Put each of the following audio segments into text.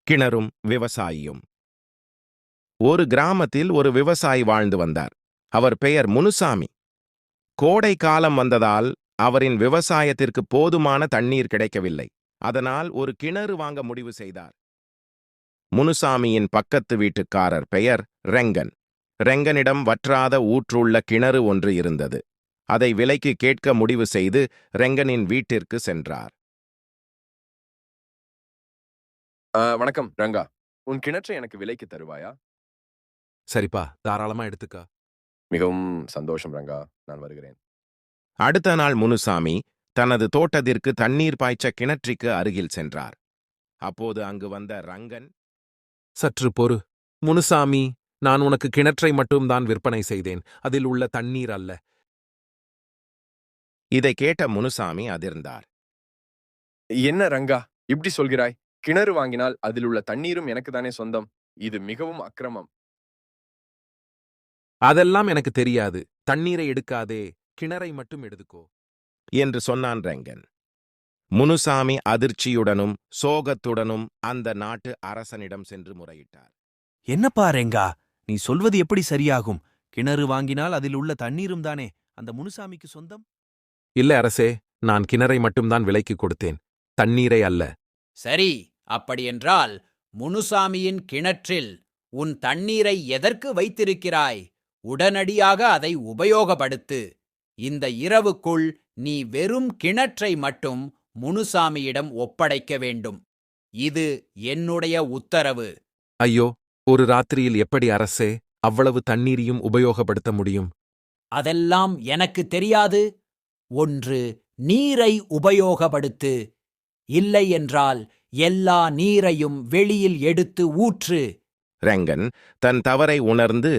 கிணறும் விவசாயியும். ஒரு கிராமத்தில் ஒரு விவசாயி வாழ்ந்து வந்தார். அவர் பெயர் முனுசாமி. கோடை காலம் வந்ததால் அவரின் விவசாயத்திற்கு போதுமான தண்ணீர் கிடைக்கவில்லை. அதனால் ஒரு கிணறு வாங்க முடிவு செய்தார். முனுசாமியின் பக்கத்து வீட்டுக்காரர் பெயர் ரெங்கன். ரெங்கனிடம் வற்றாத ஊற்றுள்ள கிணறு ஒன்று இருந்தது. அதை விலைக்கு கேட்க முடிவு செய்து ரெங்கனின் வீட்டிற்கு சென்றார். வணக்கம் ரங்கா. உன் கிணற்றை எனக்கு விலைக்கு தருவாயா? சரிப்பா, தாராளமா எடுத்துக்க. மிகவும் சந்தோஷம் ரங்கா. நான் வருகிறேன். அடுத்த நாள் முனுசாமி தனது தோட்டத்திற்கு தண்ணீர் பாய்ச்ச கிணற்றிற்கு அருகில் சென்றார். அப்போது அங்கு வந்த ரங்கன், சற்று பொறு. முனுசாமி, நான் உனக்கு கிணற்றை மட்டும்தான் விற்பனை செய்தேன், அதில் உள்ள தண்ணீர் அல்ல. இதை கேட்ட முனுசாமி அதிர்ந்தார். என்ன ரங்கா இப்படி சொல்கிறாய்? கிணறு வாங்கினால் அதில் உள்ள தண்ணீரும் எனக்கு தானே சொந்தம். இது மிகவும் அக்கிரமம். அதெல்லாம் எனக்கு தெரியாது. தண்ணீரை எடுக்காதே, கிணறை மட்டும் எடுத்துக்கோ என்று சொன்னான் ரெங்கன். முனுசாமி அதிர்ச்சியுடனும் சோகத்துடனும் அந்த நாட்டு அரசனிடம் சென்று முறையிட்டார். என்னப்பா ரெங்கா, நீ சொல்வது எப்படி சரியாகும்? கிணறு வாங்கினால் அதில் உள்ள தண்ணீரும் தானே அந்த முனுசாமிக்கு சொந்தம்? இல்ல அரசே, நான் கிணறை மட்டும்தான் விலைக்கு கொடுத்தேன், தண்ணீரை அல்ல. சரி, அப்படியென்றால் முனுசாமியின் கிணற்றில் உன் தண்ணீரை எதற்கு வைத்திருக்கிறாய்? உடனடியாக அதை உபயோகப்படுத்து. இந்த இரவுக்குள் நீ வெறும் கிணற்றை மட்டும் முனுசாமியிடம் ஒப்படைக்க வேண்டும். இது என்னுடைய உத்தரவு. ஐயோ, ஒரு ராத்திரியில் எப்படி அரசே அவ்வளவு தண்ணீரையும் உபயோகப்படுத்த முடியும்? அதெல்லாம் எனக்கு தெரியாது. ஒன்று நீரை உபயோகப்படுத்து, இல்லை என்றால் எல்லா நீரையும் வெளியில் எடுத்து ஊற்று. ரெங்கன் தன் தவறை உணர்ந்து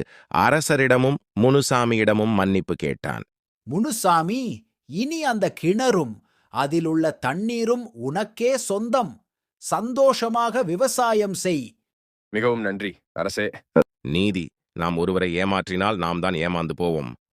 அரசரிடமும் முனுசாமியிடமும் மன்னிப்பு கேட்டான். முனுசாமி, இனி அந்த கிணறும் அதிலுள்ள தண்ணீரும் உனக்கே சொந்தம். சந்தோஷமாக விவசாயம் செய். மிகவும் நன்றி அரசே. நீதி. நாம் ஒருவரை ஏமாற்றினால் நாம் தான் ஏமாந்து போவோம்.